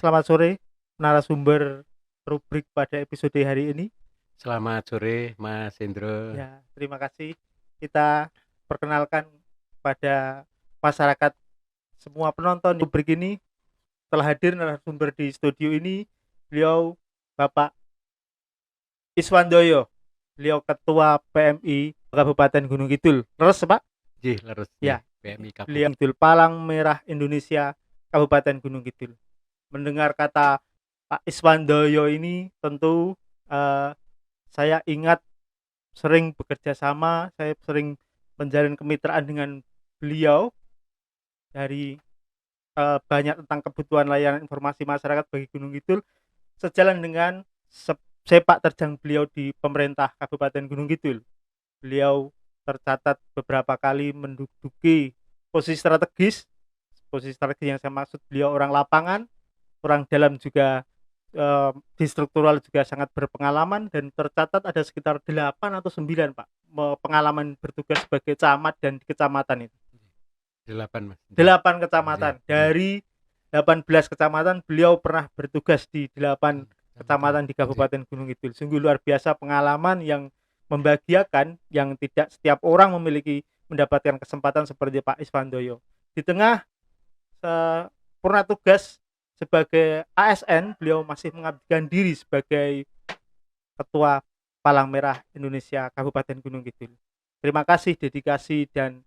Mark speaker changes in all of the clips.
Speaker 1: selamat sore narasumber rubrik pada episode hari ini.
Speaker 2: Selamat sore Mas Indro.
Speaker 1: Ya, terima kasih. Kita perkenalkan pada masyarakat semua penonton rubrik ini telah hadir narasumber di studio ini. Beliau Bapak Iswandoyo, beliau Ketua PMI Kabupaten Gunung Kidul. Leres Pak?
Speaker 2: Leres
Speaker 1: Ya,
Speaker 2: PMI
Speaker 1: beliau
Speaker 2: Kabupaten
Speaker 1: Kidul Palang Merah Indonesia Kabupaten Gunung Kidul. Mendengar kata Pak Iswandoyo ini tentu saya ingat sering bekerja sama, saya sering menjalin kemitraan dengan beliau dari banyak tentang kebutuhan layanan informasi masyarakat bagi Gunung Kidul, sejalan dengan sepak terjang beliau di pemerintah Kabupaten Gunung Kidul. Beliau tercatat beberapa kali menduduki posisi strategis yang saya maksud beliau orang lapangan, orang dalam juga di struktural juga sangat berpengalaman, dan tercatat ada sekitar 8 atau 9 Pak pengalaman bertugas sebagai camat dan di kecamatan itu.
Speaker 2: 8 Mas.
Speaker 1: 8 kecamatan. Dari 18 kecamatan beliau pernah bertugas di 8 kecamatan di Kabupaten Gunung Kidul. Sungguh luar biasa pengalaman yang membahagiakan, yang tidak setiap orang mendapatkan kesempatan seperti Pak Iswandoyo. Di tengah purna tugas sebagai ASN, beliau masih mengabdikan diri sebagai Ketua Palang Merah Indonesia Kabupaten Gunung Kidul. Terima kasih dedikasi dan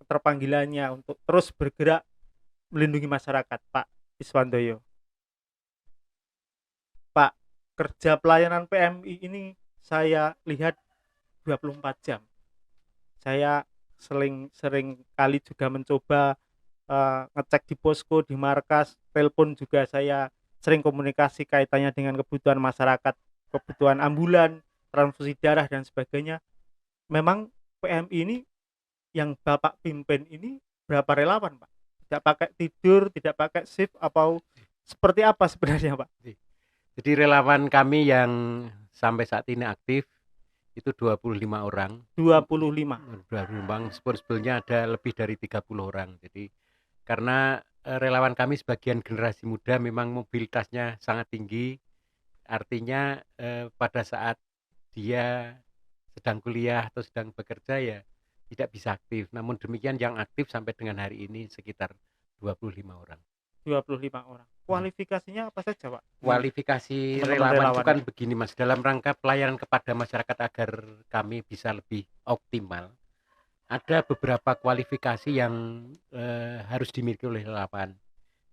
Speaker 1: keterpanggilannya untuk terus bergerak melindungi masyarakat, Pak Iswandoyo. Pak, kerja pelayanan PMI ini saya lihat 24 jam. Saya sering kali juga mencoba ngecek di posko, di markas, telepon juga saya sering komunikasi kaitannya dengan kebutuhan masyarakat, kebutuhan ambulan, transfusi darah dan sebagainya. Memang PMI ini yang Bapak pimpin ini berapa relawan Pak? Tidak pakai tidur, tidak pakai shift, atau seperti apa sebenarnya Pak?
Speaker 2: Jadi relawan kami yang sampai saat ini aktif itu 25 orang.
Speaker 1: 25.
Speaker 2: Sebelumnya ada lebih dari 30 orang. Jadi karena relawan kami sebagian generasi muda memang mobilitasnya sangat tinggi. Artinya pada saat dia sedang kuliah atau sedang bekerja ya tidak bisa aktif. Namun demikian yang aktif sampai dengan hari ini sekitar 25 orang.
Speaker 1: 25 orang. Kualifikasinya apa saja Pak?
Speaker 2: Kualifikasi relawan itu kan begini Mas, dalam rangka pelayanan kepada masyarakat agar kami bisa lebih optimal, ada beberapa kualifikasi yang harus dimiliki oleh relawan.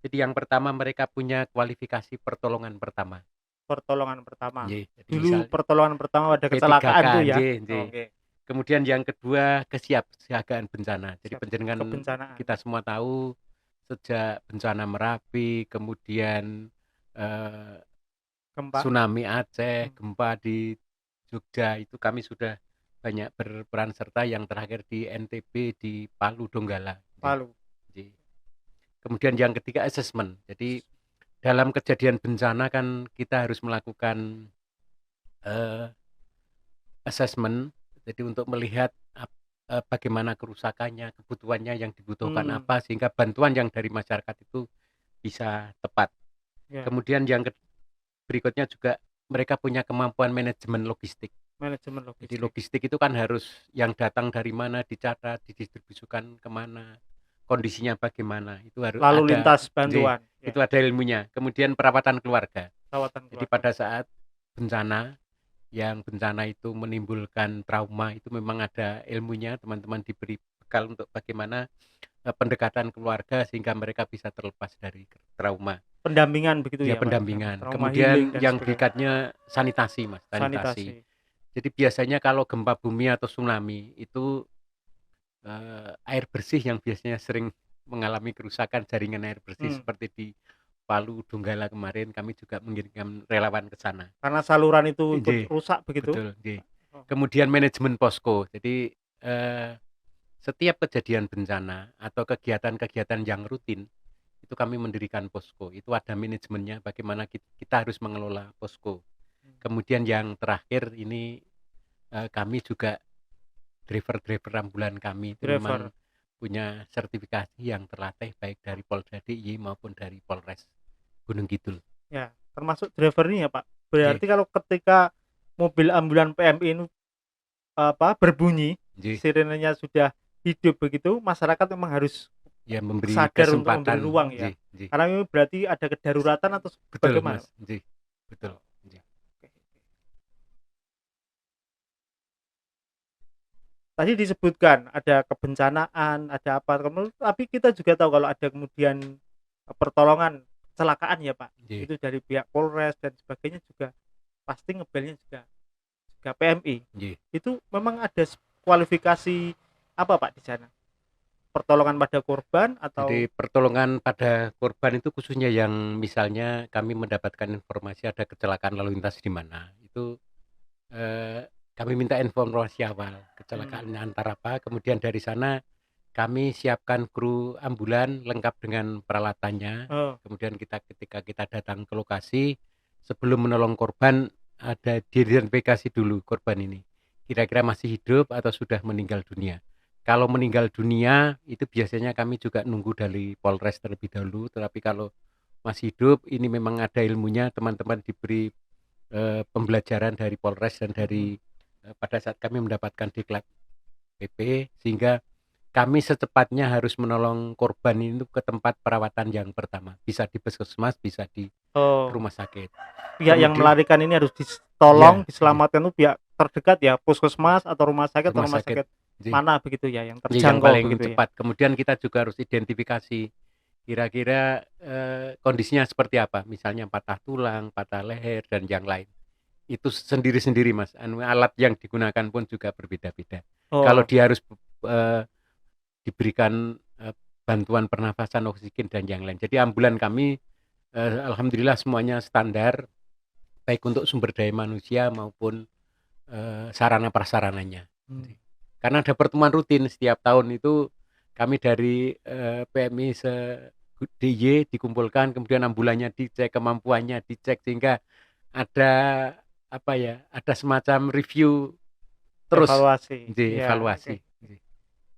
Speaker 2: Jadi yang pertama mereka punya kualifikasi pertolongan pertama.
Speaker 1: Dulu pertolongan pertama ada kecelakaan tuh ya.
Speaker 2: Kemudian yang kedua kesiapsiagaan bencana. Jadi kita semua tahu sejak bencana Merapi, kemudian tsunami Aceh, gempa di Jogja, itu kami sudah banyak berperan serta, yang terakhir di NTB di Palu Donggala. Kemudian yang ketiga asesmen. Jadi dalam kejadian bencana kan kita harus melakukan asesmen. Jadi untuk melihat bagaimana kerusakannya, kebutuhannya yang dibutuhkan apa, sehingga bantuan yang dari masyarakat itu bisa tepat. Kemudian yang berikutnya juga mereka punya kemampuan manajemen logistik. Jadi logistik itu kan harus yang datang dari mana dicatat, didistribusikan kemana, kondisinya bagaimana, itu harus
Speaker 1: lalu lintas bantuan.
Speaker 2: Itu ada ilmunya. Kemudian perawatan keluarga. Jadi pada saat bencana, yang bencana itu menimbulkan trauma, itu memang ada ilmunya, teman-teman diberi bekal untuk bagaimana pendekatan keluarga sehingga mereka bisa terlepas dari trauma.
Speaker 1: Pendampingan begitu ya
Speaker 2: pendampingan. Kemudian yang berikutnya sanitasi Mas, sanitasi. Jadi biasanya kalau gempa bumi atau tsunami itu air bersih yang biasanya sering mengalami kerusakan jaringan air bersih, seperti di Palu Donggala kemarin kami juga mengirimkan relawan ke sana.
Speaker 1: Karena saluran itu rusak begitu.
Speaker 2: Betul. Kemudian manajemen posko. Jadi setiap kejadian bencana atau kegiatan-kegiatan yang rutin itu kami mendirikan posko. Itu ada manajemennya, bagaimana kita harus mengelola posko. Kemudian yang terakhir ini kami juga driver ambulan kami itu memang punya sertifikasi yang terlatih baik dari Polda DIY maupun dari Polres. Gunung Kidul.
Speaker 1: Ya, termasuk drivernya ya, Pak.
Speaker 2: Nggih.
Speaker 1: Berarti kalau ketika mobil ambulan PMI ini berbunyi,
Speaker 2: Nggih.
Speaker 1: sirenenya sudah hidup begitu, masyarakat memang harus
Speaker 2: Ya memberi
Speaker 1: sadar untuk memberi
Speaker 2: kesempatan.
Speaker 1: ruang ya.
Speaker 2: Nggih, nggih.
Speaker 1: Karena ini berarti ada kedaruratan atau
Speaker 2: Betul,
Speaker 1: bagaimana,
Speaker 2: Mas.
Speaker 1: Pak?
Speaker 2: Nggih. Betul.
Speaker 1: Oh,
Speaker 2: Nggih.
Speaker 1: oke. Tadi disebutkan ada kebencanaan, ada apa, tapi kita juga tahu kalau ada kemudian pertolongan kecelakaan ya, Pak.
Speaker 2: Nggih.
Speaker 1: Itu dari pihak Polres dan sebagainya juga pasti ngebelnya juga PMI.
Speaker 2: Nggih.
Speaker 1: Itu memang ada kualifikasi apa, Pak, di sana? Pertolongan pada korban atau
Speaker 2: Jadi pertolongan pada korban itu khususnya yang misalnya kami mendapatkan informasi ada kecelakaan lalu lintas di mana, itu kami minta informasi awal kecelakaannya antara apa, kemudian dari sana kami siapkan kru ambulan lengkap dengan peralatannya. Kemudian ketika kita datang ke lokasi, sebelum menolong korban ada diidentifikasi dulu korban ini kira-kira masih hidup atau sudah meninggal dunia. Kalau meninggal dunia itu biasanya kami juga nunggu dari Polres terlebih dahulu, tetapi kalau masih hidup ini memang ada ilmunya, teman-teman diberi pembelajaran dari Polres dan dari pada saat kami mendapatkan diklat PP, sehingga kami secepatnya harus menolong korban itu ke tempat perawatan yang pertama, bisa di puskesmas, bisa di rumah sakit.
Speaker 1: Pihak yang melarikan ini harus ditolong,
Speaker 2: Ya,
Speaker 1: diselamatkan itu pihak terdekat ya, puskesmas atau rumah sakit mana begitu ya yang terjangkau
Speaker 2: yang paling
Speaker 1: begitu
Speaker 2: cepat. Kemudian kita juga harus identifikasi kira-kira kondisinya seperti apa, misalnya patah tulang, patah leher dan yang lain. Itu sendiri-sendiri, Mas. Alat yang digunakan pun juga berbeda-beda. Kalau dia harus diberikan bantuan pernafasan, oksigen dan yang lain. Jadi ambulan kami alhamdulillah semuanya standar, baik untuk sumber daya manusia maupun sarana prasarananya. Karena ada pertemuan rutin setiap tahun itu, kami dari PMI se-DIY dikumpulkan, kemudian ambulannya dicek, kemampuannya dicek, sehingga ada ada semacam review terus,
Speaker 1: evaluasi.
Speaker 2: evaluasi.
Speaker 1: Okay.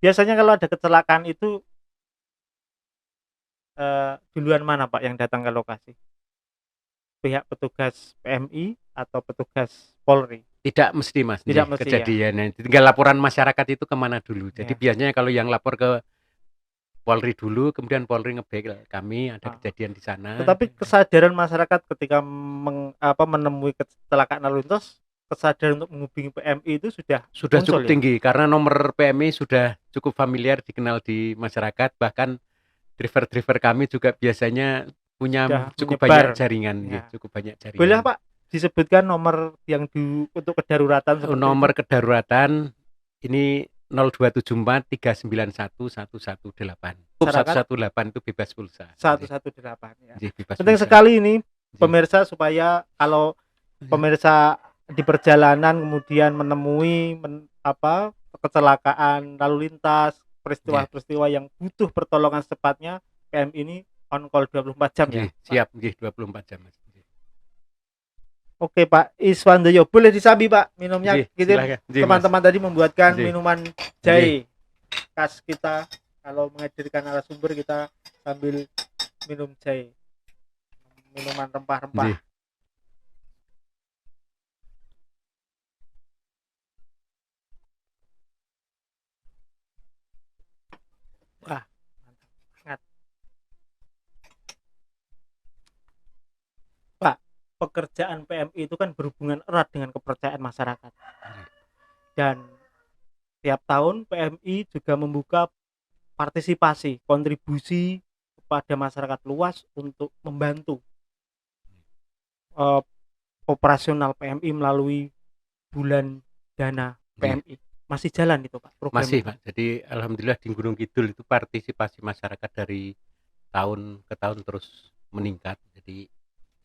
Speaker 1: Biasanya kalau ada kecelakaan itu duluan mana, Pak, yang datang ke lokasi? Pihak petugas PMI atau petugas Polri?
Speaker 2: Tidak mesti, Mas.
Speaker 1: Tidak mesti
Speaker 2: kejadiannya. Ya. Tinggal laporan masyarakat itu kemana dulu. Jadi biasanya kalau yang lapor ke Polri dulu, kemudian Polri nge-back kami ada kejadian di sana.
Speaker 1: Tetapi kesadaran masyarakat ketika menemui kecelakaan lalu lintas, kesadaran untuk menghubungi PMI itu sudah
Speaker 2: cukup tinggi, karena nomor PMI sudah cukup familiar, dikenal di masyarakat. Bahkan driver-driver kami juga biasanya punya cukup banyak jaringan. Cukup banyak jaringan.
Speaker 1: Boleh, Pak, disebutkan nomor yang untuk kedaruratan seperti
Speaker 2: nomor itu? Kedaruratan ini 0274 391 118. 118 itu bebas pulsa.
Speaker 1: 118 ya.
Speaker 2: Bebas
Speaker 1: penting pulsa. Sekali ini pemirsa, supaya kalau pemirsa di perjalanan kemudian menemui kecelakaan lalu lintas, peristiwa-peristiwa yang butuh pertolongan secepatnya, PM ini on call 24 jam ya.
Speaker 2: Siap, 24 jam, Mas.
Speaker 1: Oke, Pak Iswandoyo, boleh disambi, Pak, minumnya. Teman-teman tadi membuatkan minuman jahe khas kita. Kalau menghadirkan narasumber, kita sambil minum jahe, minuman rempah-rempah. Wah, mantap banget, Pak. Pekerjaan PMI itu kan berhubungan erat dengan kepercayaan masyarakat. Dan tiap tahun PMI juga membuka partisipasi, kontribusi kepada masyarakat luas untuk membantu operasional PMI melalui bulan dana PMI. Masih jalan itu, Pak, program
Speaker 2: masih
Speaker 1: itu?
Speaker 2: Pak. Jadi alhamdulillah di Gunung Kidul itu partisipasi masyarakat dari tahun ke tahun terus meningkat. Jadi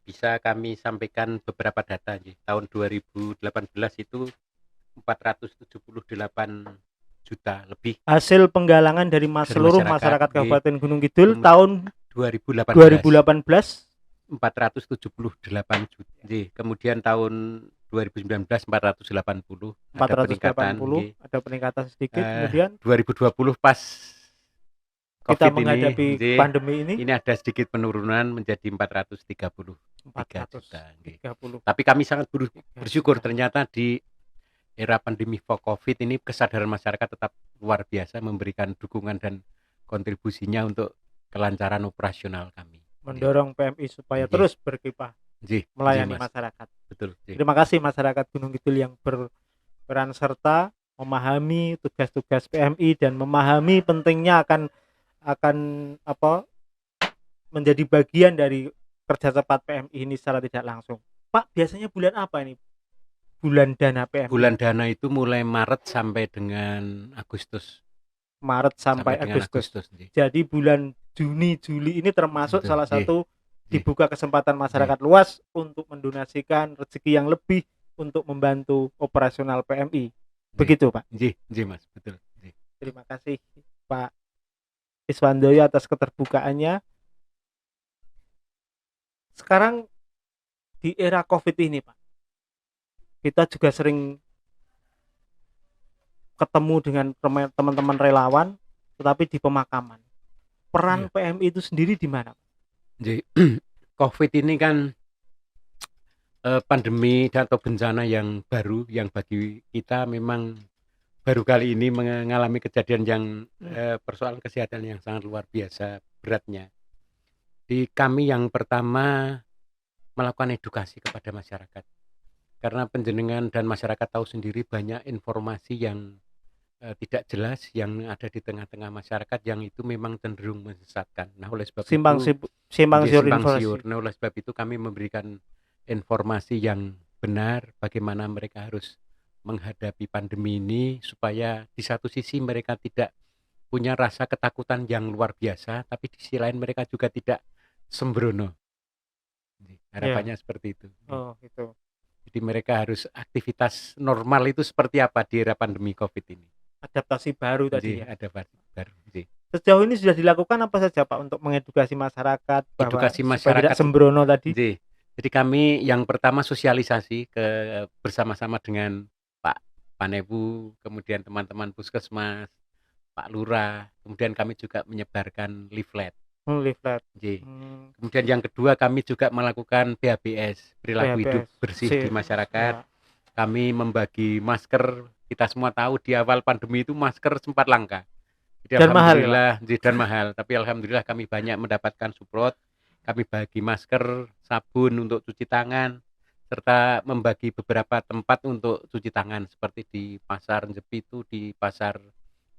Speaker 2: bisa kami sampaikan beberapa data. Tahun 2018 itu 478 juta lebih
Speaker 1: hasil penggalangan dari seluruh masyarakat Kabupaten Gunung Kidul. Tahun
Speaker 2: 2018 478 juta. Kemudian tahun 2019 480 ada peningkatan
Speaker 1: sedikit. Kemudian
Speaker 2: 2020 pas
Speaker 1: kita
Speaker 2: COVID
Speaker 1: menghadapi
Speaker 2: ini,
Speaker 1: pandemi ini?
Speaker 2: ini ada sedikit penurunan menjadi 433 juta.
Speaker 1: 430
Speaker 2: Tapi kami sangat
Speaker 1: 3
Speaker 2: bersyukur
Speaker 1: juta.
Speaker 2: ternyata di era pandemi COVID ini kesadaran masyarakat tetap luar biasa memberikan dukungan dan kontribusinya untuk kelancaran operasional kami.
Speaker 1: Mendorong PMI supaya
Speaker 2: Nggih.
Speaker 1: terus berkiprah
Speaker 2: Nggih,
Speaker 1: melayani
Speaker 2: Mas.
Speaker 1: masyarakat.
Speaker 2: Betul, nggih.
Speaker 1: Terima kasih masyarakat Gunung Kidul yang berperan serta memahami tugas-tugas PMI dan memahami pentingnya akan menjadi bagian dari kerja cepat PMI ini secara tidak langsung. Pak, biasanya bulan apa ini? Bulan dana PMI.
Speaker 2: Bulan dana itu mulai Maret sampai dengan Agustus.
Speaker 1: Maret sampai Agustus. Jadi bulan Juni, Juli ini termasuk salah satu dibuka kesempatan masyarakat luas untuk mendonasikan rezeki yang lebih untuk membantu operasional PMI. Begitu, Pak?
Speaker 2: Nggih, Mas, betul.
Speaker 1: Terima kasih Pak Iswandoyo atas keterbukaannya. Sekarang di era COVID ini, Pak, kita juga sering ketemu dengan teman-teman relawan, tetapi di pemakaman. Peran PMI itu sendiri di mana?
Speaker 2: Jadi COVID ini kan pandemi atau bencana yang baru, yang bagi kita memang baru kali ini mengalami kejadian yang persoalan kesehatan yang sangat luar biasa beratnya. Di kami yang pertama melakukan edukasi kepada masyarakat, karena penjenengan dan masyarakat tahu sendiri banyak informasi yang tidak jelas yang ada di tengah-tengah masyarakat yang itu memang cenderung menyesatkan. Nah, oleh sebab
Speaker 1: simpang siur.
Speaker 2: Nah, oleh sebab itu kami memberikan informasi yang benar bagaimana mereka harus menghadapi pandemi ini supaya di satu sisi mereka tidak punya rasa ketakutan yang luar biasa, tapi di sisi lain mereka juga tidak sembrono. Harapannya seperti itu.
Speaker 1: Oh, gitu.
Speaker 2: Jadi mereka harus aktivitas normal itu seperti apa di era pandemi COVID ini.
Speaker 1: Adaptasi baru tadi ya.
Speaker 2: Adaptasi baru.
Speaker 1: Sejauh ini sudah dilakukan apa saja Pak untuk mengedukasi masyarakat bahwa
Speaker 2: edukasi
Speaker 1: supaya tidak sembrono tadi?
Speaker 2: Jadi kami yang pertama sosialisasi bersama-sama dengan Pak Panebu, kemudian teman-teman puskesmas, Pak Lurah, kemudian kami juga menyebarkan leaflet. Kemudian yang kedua kami juga melakukan PHBS, perilaku hidup bersih di masyarakat. Kami membagi masker. Kita semua tahu di awal pandemi itu masker sempat langka. Jadi alhamdulillah dan mahal. Tapi alhamdulillah kami banyak mendapatkan support. Kami bagi masker, sabun untuk cuci tangan, serta membagi beberapa tempat untuk cuci tangan seperti di Pasar Jepitu, di Pasar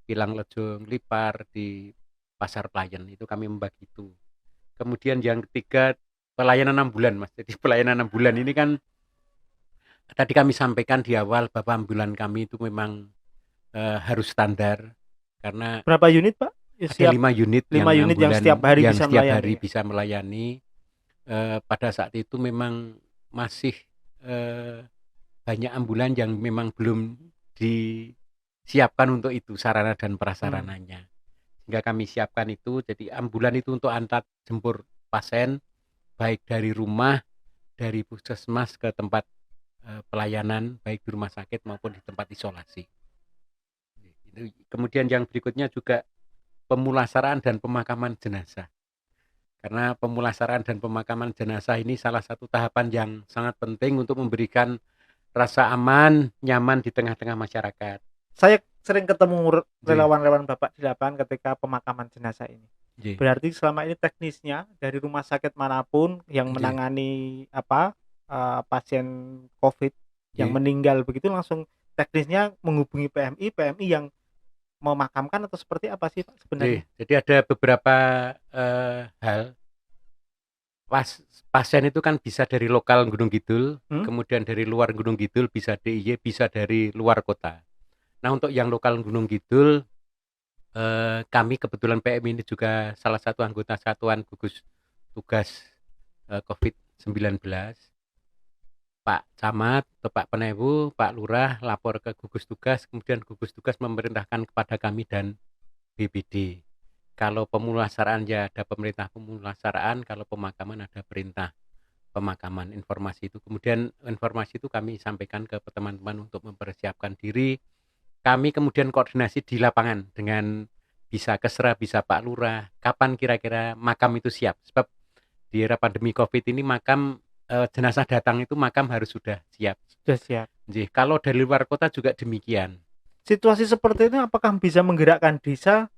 Speaker 2: Pilang Lejong Lipar, di Pasar Pelayan. Itu kami membagi itu. Kemudian yang ketiga pelayanan 6 bulan, Mas. Jadi pelayanan 6 bulan ini kan tadi kami sampaikan di awal bahwa ambulan kami itu memang harus standar karena
Speaker 1: berapa unit Pak?
Speaker 2: Ada 5 unit
Speaker 1: yang setiap hari
Speaker 2: bisa melayani. Pada saat itu memang masih banyak ambulan yang memang belum disiapkan untuk itu sarana dan prasarananya. Sehingga kami siapkan itu. Jadi ambulan itu untuk antar jemput pasien baik dari rumah, dari puskesmas ke tempat pelayanan baik di rumah sakit maupun di tempat isolasi. Kemudian yang berikutnya juga pemulasaraan dan pemakaman jenazah. Karena pemulasaraan dan pemakaman jenazah ini salah satu tahapan yang sangat penting untuk memberikan rasa aman, nyaman di tengah-tengah masyarakat.
Speaker 1: Saya sering ketemu relawan-relawan Bapak di lapangan ketika pemakaman jenazah ini. Berarti selama ini teknisnya dari rumah sakit manapun yang menangani pasien COVID yang meninggal begitu langsung teknisnya menghubungi PMI yang memakamkan atau seperti apa sih Pak sebenarnya?
Speaker 2: Jadi ada beberapa hal. Pasien itu kan bisa dari lokal Gunung Kidul, kemudian dari luar Gunung Kidul bisa DIY, bisa dari luar kota. Nah untuk yang lokal Gunung Kidul, kami kebetulan PMI ini juga salah satu anggota satuan gugus tugas COVID-19. Pak Camat atau Pak Penebu, Pak Lurah lapor ke gugus tugas, kemudian gugus tugas memerintahkan kepada kami dan BPD. Kalau pemulasaraan ya ada pemerintah pemulasaraan, kalau pemakaman ada perintah pemakaman. Informasi itu kemudian informasi itu kami sampaikan ke teman-teman untuk mempersiapkan diri. Kami kemudian koordinasi di lapangan dengan bisa Kesra, bisa Pak Lurah, kapan kira-kira makam itu siap? Sebab di era pandemi Covid ini makam jenazah datang itu makam harus sudah siap.
Speaker 1: Sudah siap.
Speaker 2: Kalau dari luar kota juga demikian.
Speaker 1: Situasi seperti ini apakah bisa menggerakkan desa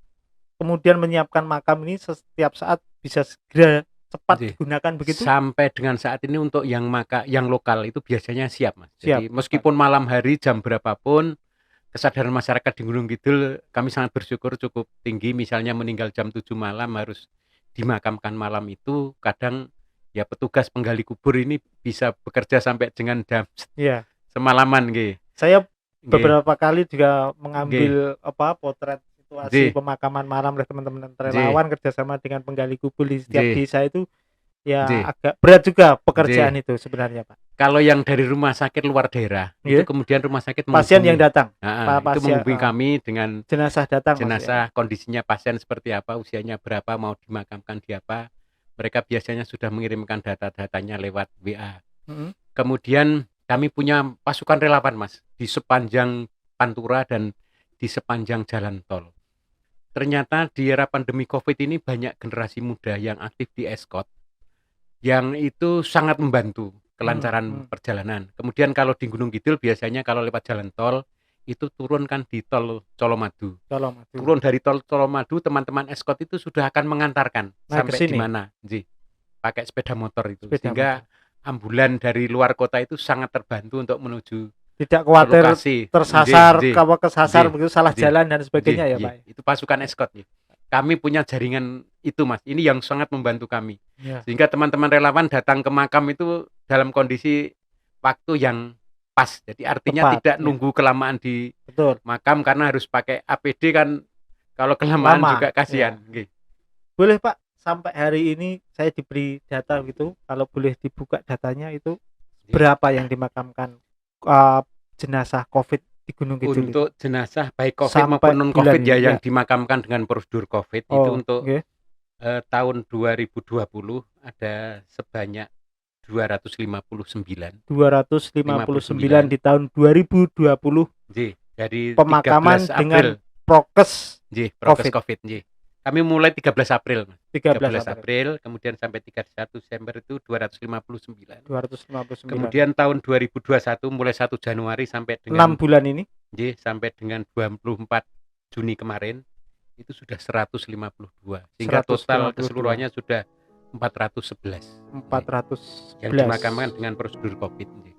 Speaker 1: kemudian menyiapkan makam ini setiap saat bisa segera cepat digunakan begitu?
Speaker 2: Sampai dengan saat ini untuk yang lokal itu biasanya siap, Mas.
Speaker 1: Siap,
Speaker 2: Jadi meskipun malam hari jam berapapun, kesadaran masyarakat di Gunung Kidul kami sangat bersyukur cukup tinggi. Misalnya meninggal jam 7 malam harus dimakamkan malam itu, kadang ya petugas penggali kubur ini bisa bekerja sampai dengan jam semalaman nggih.
Speaker 1: Saya beberapa kali juga mengambil potret situasi pemakaman malam oleh teman-teman relawan kerjasama dengan penggali kubur di setiap desa itu ya agak berat juga pekerjaan itu sebenarnya, Pak.
Speaker 2: Kalau yang dari rumah sakit luar daerah itu kemudian rumah sakit
Speaker 1: pasien yang datang
Speaker 2: itu menghubungi kami dengan
Speaker 1: jenazah datang,
Speaker 2: kondisinya pasien seperti apa, usianya berapa, mau dimakamkan di apa, mereka biasanya sudah mengirimkan data-datanya lewat WA. Kemudian kami punya pasukan relawan, Mas, di sepanjang Pantura dan di sepanjang jalan tol. Ternyata di era pandemi Covid ini banyak generasi muda yang aktif di Eskot, yang itu sangat membantu kelancaran perjalanan. Kemudian kalau di Gunung Kidul biasanya kalau lewat jalan tol itu turun kan di tol Colomadu. Turun dari tol Colomadu, teman-teman Eskot itu sudah akan mengantarkan sampai di mana, pakai sepeda motor itu. Sehingga ambulan dari luar kota itu sangat terbantu untuk menuju
Speaker 1: tidak khawatir kesasar begitu, salah jalan dan sebagainya ya, Pak.
Speaker 2: Itu pasukan Eskot. Kami punya jaringan itu, Mas. Ini yang sangat membantu kami. Sehingga teman-teman relawan datang ke makam itu dalam kondisi waktu yang pas. Jadi artinya tidak nunggu kelamaan di makam karena harus pakai APD kan, kalau kelamaan juga kasihan.
Speaker 1: Boleh, Pak, sampai hari ini saya diberi data gitu, kalau boleh dibuka datanya itu berapa yang dimakamkan jenazah Covid di Gunung Kidul?
Speaker 2: Untuk jenazah baik Covid maupun non Covid yang dimakamkan dengan prosedur Covid itu untuk tahun 2020 ada sebanyak 259
Speaker 1: di tahun 2020.
Speaker 2: Dari
Speaker 1: pemakaman
Speaker 2: 13 April
Speaker 1: dengan prokes
Speaker 2: Covid. Kami mulai 13 April. 13 April, kemudian sampai 31 Desember itu 259. Kemudian tahun 2021 mulai 1 Januari sampai dengan
Speaker 1: 6 bulan ini.
Speaker 2: Sampai dengan 24 Juni kemarin itu sudah 152. Sehingga total keseluruhannya sudah 411. Yang dimakamkan dengan prosedur Covid.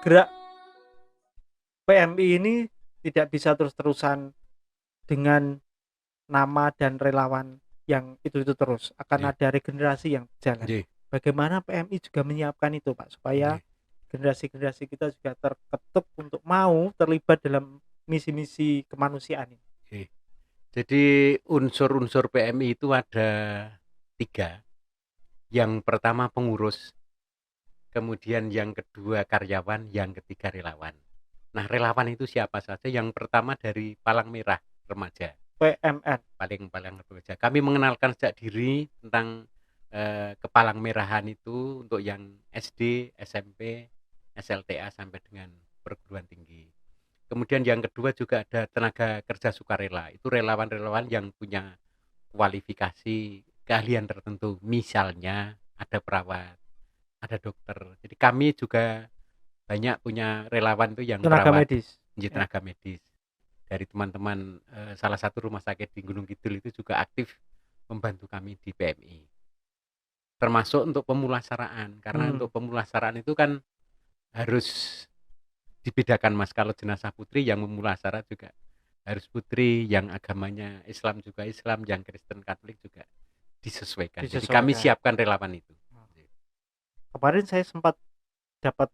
Speaker 2: Gerak PMI ini tidak bisa terus-terusan dengan nama dan relawan
Speaker 1: yang itu terus, akan
Speaker 2: Nggih,
Speaker 1: ada regenerasi yang jalan.
Speaker 2: nggih,
Speaker 1: Bagaimana PMI juga menyiapkan itu Pak, supaya
Speaker 2: nggih,
Speaker 1: generasi-generasi kita juga terketuk untuk mau terlibat dalam misi-misi kemanusiaan ini?
Speaker 2: nggih. Jadi unsur-unsur PMI itu ada 3. Yang pertama pengurus, kemudian yang kedua karyawan, yang ketiga relawan. Nah, relawan itu siapa saja? Yang pertama dari Palang Merah Remaja.
Speaker 1: PMN.
Speaker 2: Paling paling remaja. Kami mengenalkan sejak diri tentang kepalang merahan itu untuk yang SD, SMP, SLTA sampai dengan perguruan tinggi. Kemudian yang kedua juga ada tenaga kerja sukarela. Itu relawan-relawan yang punya kualifikasi keahlian tertentu. Misalnya ada perawat, ada dokter. Jadi kami juga banyak punya relawan itu yang
Speaker 1: Tenaga
Speaker 2: perawat,
Speaker 1: medis. Ya.
Speaker 2: tenaga medis. Dari teman-teman salah satu rumah sakit di Gunung Kidul itu juga aktif membantu kami di PMI. Termasuk untuk pemulasaraan, karena untuk pemulasaraan itu kan harus dibedakan Mas. Kalau jenazah putri yang memulasara juga harus putri, yang agamanya Islam juga Islam, yang Kristen Katolik juga disesuaikan. Jadi kami siapkan relawan itu.
Speaker 1: Kemarin saya sempat dapat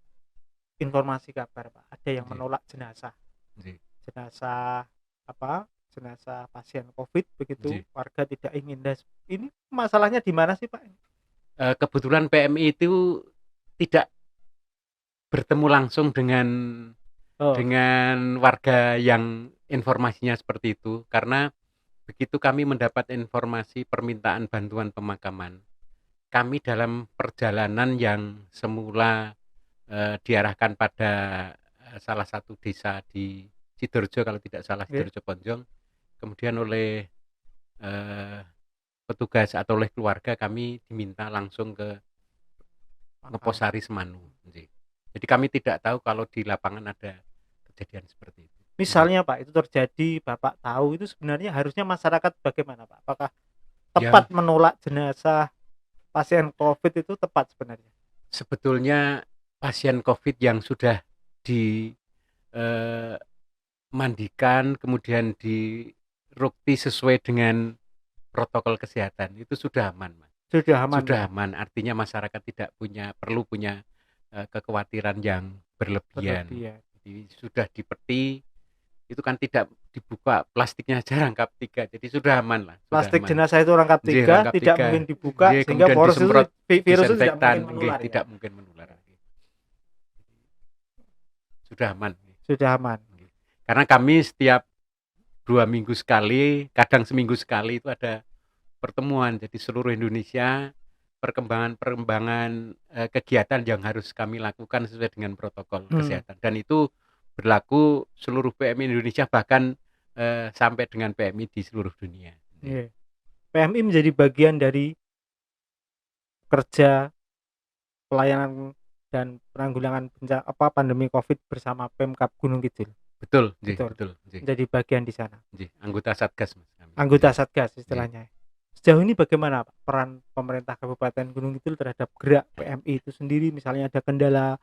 Speaker 1: informasi kabar Pak, ada yang
Speaker 2: Nggih.
Speaker 1: menolak jenazah.
Speaker 2: Nggih.
Speaker 1: Jenazah jenazah pasien COVID begitu,
Speaker 2: Nggih.
Speaker 1: warga tidak ingin. Dan ini masalahnya di mana sih Pak?
Speaker 2: Kebetulan PMI itu tidak bertemu langsung dengan warga yang informasinya seperti itu, karena begitu kami mendapat informasi permintaan bantuan pemakaman, kami dalam perjalanan yang semula diarahkan pada salah satu desa di Sidoarjo, kalau tidak salah Sidoarjo Ponjong, kemudian oleh petugas atau oleh keluarga kami diminta langsung ke Ngeposari Semanu. Jadi kami tidak tahu kalau di lapangan ada kejadian seperti itu.
Speaker 1: Misalnya Pak itu terjadi, Bapak tahu, itu sebenarnya harusnya masyarakat bagaimana Pak? Apakah
Speaker 2: Ya,
Speaker 1: tepat menolak jenazah pasien COVID itu tepat sebenarnya?
Speaker 2: sebetulnya pasien COVID yang sudah mandikan kemudian dirukti sesuai dengan protokol kesehatan itu sudah aman, Mas.
Speaker 1: Sudah aman.
Speaker 2: Sudah aman, artinya masyarakat tidak perlu punya kekhawatiran yang berlebihan. Jadi sudah dipeti, itu kan tidak dibuka, plastiknya aja rangkap 3, jadi sudah aman lah.
Speaker 1: Plastik jenazah itu rangkap 3, tidak mungkin dibuka, sehingga virus itu
Speaker 2: tidak mungkin menular. Sudah aman.
Speaker 1: Sudah aman.
Speaker 2: Karena kami setiap 2 minggu sekali, kadang seminggu sekali itu ada pertemuan. Jadi seluruh Indonesia perkembangan kegiatan yang harus kami lakukan sesuai dengan protokol kesehatan. Dan itu berlaku seluruh PMI Indonesia, bahkan sampai dengan PMI di seluruh dunia.
Speaker 1: PMI menjadi bagian dari kerja pelayanan dan penanggulangan pandemi COVID bersama Pemkab Gunung Kidul.
Speaker 2: Betul.
Speaker 1: Jadi bagian di sana.
Speaker 2: Anggota Satgas, Mas.
Speaker 1: Anggota Satgas istilahnya. Sejauh ini bagaimana Pak peran pemerintah Kabupaten Gunung Kidul terhadap gerak PMI itu sendiri? Misalnya ada kendala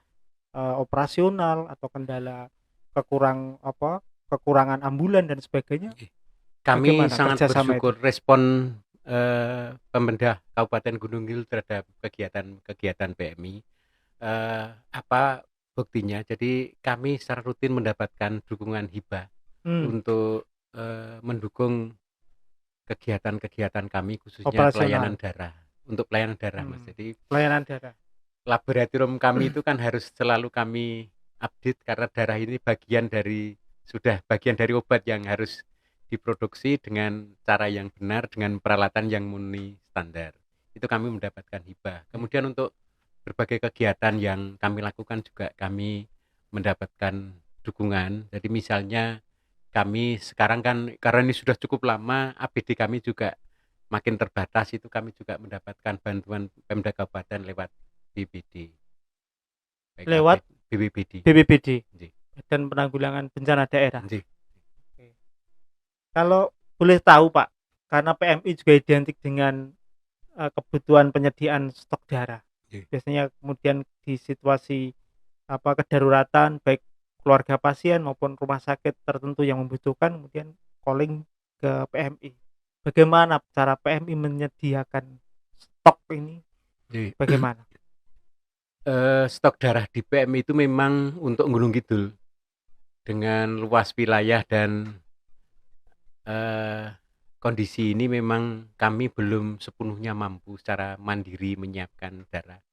Speaker 1: operasional atau kendala kekurangan ambulan dan sebagainya.
Speaker 2: Kami sangat bersyukur respon pemerintah Kabupaten Gunung Kidul terhadap kegiatan PMI. Buktinya, jadi kami secara rutin mendapatkan dukungan hibah untuk mendukung kegiatan-kegiatan kami, khususnya pelayanan darah. Untuk pelayanan darah, Mas. Jadi
Speaker 1: pelayanan darah.
Speaker 2: Laboratorium kami itu kan harus selalu kami update, karena darah ini bagian dari obat yang harus diproduksi dengan cara yang benar, dengan peralatan yang memenuhi standar. Itu kami mendapatkan hibah. Kemudian untuk berbagai kegiatan yang kami lakukan juga kami mendapatkan dukungan. Jadi misalnya kami sekarang kan, karena ini sudah cukup lama, APD kami juga makin terbatas, itu kami juga mendapatkan bantuan Pemda Kabupaten lewat BPD.
Speaker 1: Lewat BPBD. Dan penanggulangan bencana daerah. Kalau boleh tahu Pak, karena PMI juga identik dengan kebutuhan penyediaan stok darah. Biasanya kemudian di situasi kedaruratan, baik keluarga pasien maupun rumah sakit tertentu yang membutuhkan, kemudian calling ke PMI. bagaimana cara PMI menyediakan stok ini?
Speaker 2: Jadi,
Speaker 1: Bagaimana?
Speaker 2: stok darah di PMI itu memang untuk Gunung Kidul dengan luas wilayah dan kondisi ini memang kami belum sepenuhnya mampu secara mandiri menyiapkan darah.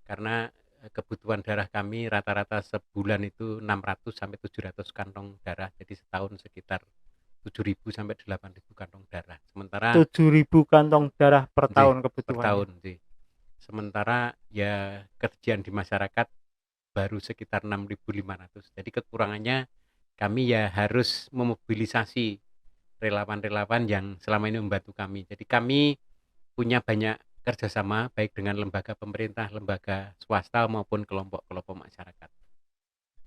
Speaker 2: Karena kebutuhan darah kami rata-rata sebulan itu 600 sampai 700 kantong darah. Jadi setahun sekitar 7.000 sampai 8.000 kantong darah. Sementara
Speaker 1: 7.000 kantong darah per tahun
Speaker 2: per
Speaker 1: kebutuhannya.
Speaker 2: tahun. Sementara ya ketersediaan di masyarakat baru sekitar 6.500. Jadi kekurangannya kami ya harus memobilisasi relawan-relawan yang selama ini membantu kami. Jadi kami punya banyak kerjasama baik dengan lembaga pemerintah, lembaga swasta maupun kelompok-kelompok masyarakat.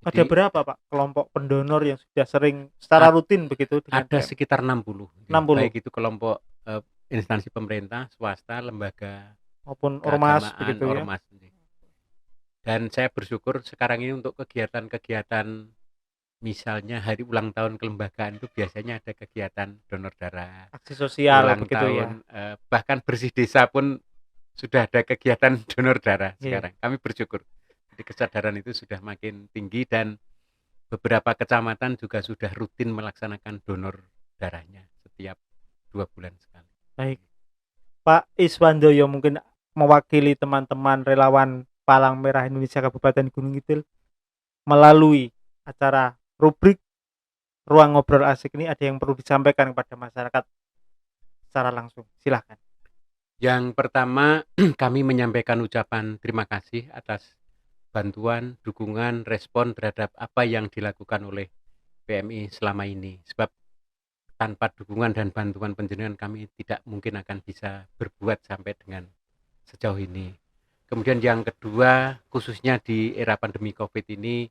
Speaker 1: Ada
Speaker 2: Jadi
Speaker 1: berapa Pak kelompok pendonor yang sudah sering secara rutin begitu dengan
Speaker 2: ada
Speaker 1: PMI?
Speaker 2: sekitar 60.
Speaker 1: 60.
Speaker 2: Baik itu kelompok instansi pemerintah, swasta, lembaga
Speaker 1: maupun ormas
Speaker 2: keagamaan,
Speaker 1: begitu ya.
Speaker 2: ormas. Dan saya bersyukur sekarang ini untuk kegiatan-kegiatan misalnya hari ulang tahun kelembagaan itu biasanya ada kegiatan donor darah,
Speaker 1: Aksi sosial
Speaker 2: ulang
Speaker 1: begitu ya.
Speaker 2: tahun, bahkan bersih desa pun sudah ada kegiatan donor darah sekarang. Kami bersyukur. Jadi kesadaran itu sudah makin tinggi dan beberapa kecamatan juga sudah rutin melaksanakan donor darahnya setiap 2 bulan sekali.
Speaker 1: Baik. Pak Iswandoyo mungkin mewakili teman-teman relawan Palang Merah Indonesia Kabupaten Gunung Kidul melalui acara rubrik Ruang Ngobrol Asik ini ada yang perlu disampaikan kepada masyarakat secara langsung. Silahkan.
Speaker 2: Yang pertama kami menyampaikan ucapan terima kasih atas bantuan, dukungan, respon terhadap apa yang dilakukan oleh PMI selama ini. Sebab tanpa dukungan dan bantuan panjenengan kami tidak mungkin akan bisa berbuat sampai dengan sejauh ini. Kemudian yang kedua, khususnya di era pandemi COVID ini,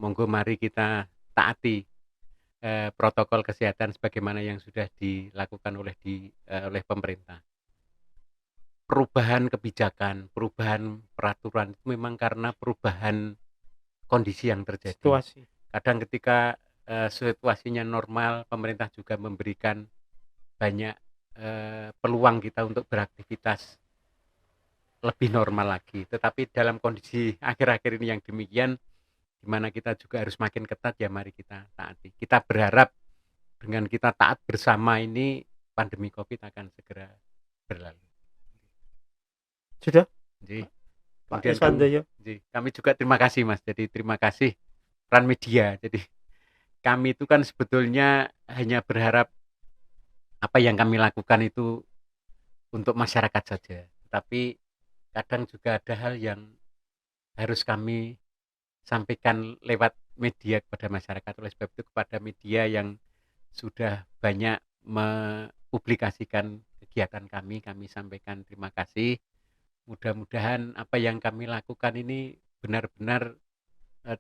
Speaker 2: monggo mari kita taati protokol kesehatan sebagaimana yang sudah dilakukan oleh pemerintah. Perubahan kebijakan, perubahan peraturan itu memang karena perubahan kondisi yang terjadi.
Speaker 1: Situasi.
Speaker 2: Kadang ketika situasinya normal, pemerintah juga memberikan banyak peluang kita untuk beraktivitas lebih normal lagi. Tetapi dalam kondisi akhir-akhir ini yang demikian, di mana kita juga harus makin ketat, ya mari kita taati. Kita berharap dengan kita taat bersama ini, pandemi COVID akan segera berlalu.
Speaker 1: Sudah?
Speaker 2: Jadi,
Speaker 1: Pak
Speaker 2: kemudian
Speaker 1: Iswandoyo.
Speaker 2: kami juga terima kasih Mas. Jadi terima kasih peran media. Jadi kami itu kan sebetulnya hanya berharap apa yang kami lakukan itu untuk masyarakat saja. Tapi kadang juga ada hal yang harus kami sampaikan lewat media kepada masyarakat. Oleh sebab itu kepada media yang sudah banyak mempublikasikan kegiatan kami sampaikan terima kasih. Mudah-mudahan apa yang kami lakukan ini benar-benar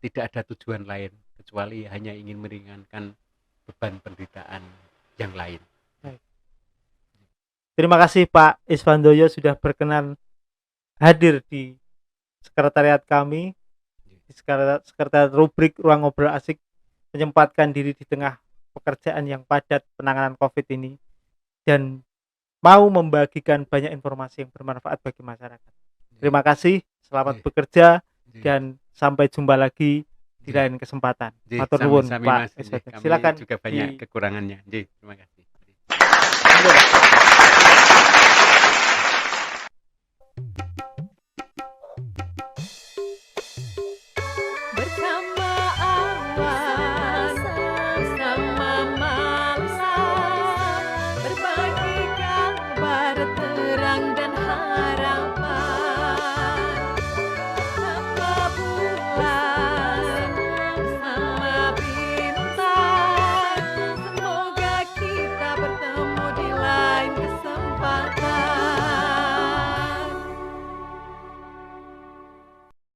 Speaker 2: tidak ada tujuan lain kecuali hanya ingin meringankan beban penderitaan yang lain.
Speaker 1: Terima kasih Pak Iswandoyo sudah berkenan hadir di sekretariat kami, di sekretariat rubrik Ruang Ngobrol Asik, menyempatkan diri di tengah pekerjaan yang padat penanganan COVID ini dan mau membagikan banyak informasi yang bermanfaat bagi masyarakat. Terima kasih, selamat bekerja dan sampai jumpa lagi di lain kesempatan. Matur nuwun Pak.
Speaker 2: Silakan.
Speaker 1: Silakan
Speaker 2: juga banyak kekurangannya. Terima kasih.